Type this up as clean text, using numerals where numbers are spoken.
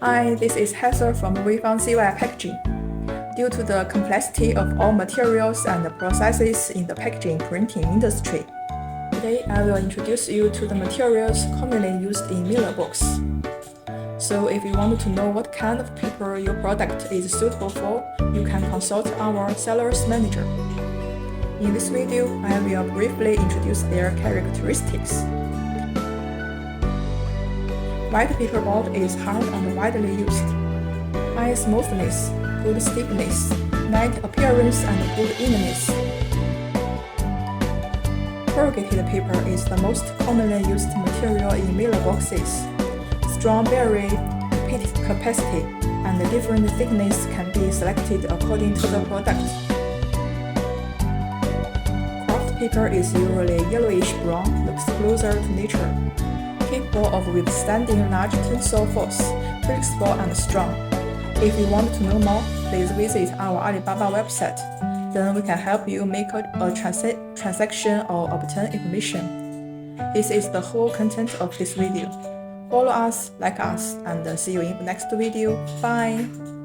Hi, this is Heather from Weifang CY Packaging. Due to the complexity of all materials and processes in the packaging printing industry, today I will introduce you to the materials commonly used in Miller books. So if you want to know what kind of paper your product is suitable for, you can consult our sales manager. In this video, I will briefly introduce their characteristics. White paperboard is hard and widely used. High smoothness, good stiffness, light appearance and good evenness. Corrugated paper is the most commonly used material in Miller boxes. Strong bearing capacity and different thickness can be selected according to the product. Craft paper is usually yellowish brown, looks closer to nature, capable of withstanding large tensile force, flexible and strong. If you want to know more, please visit our Alibaba website. Then we can help you make a transaction or obtain information. This is the whole content of this video. Follow us, like us, and see you in the next video. Bye!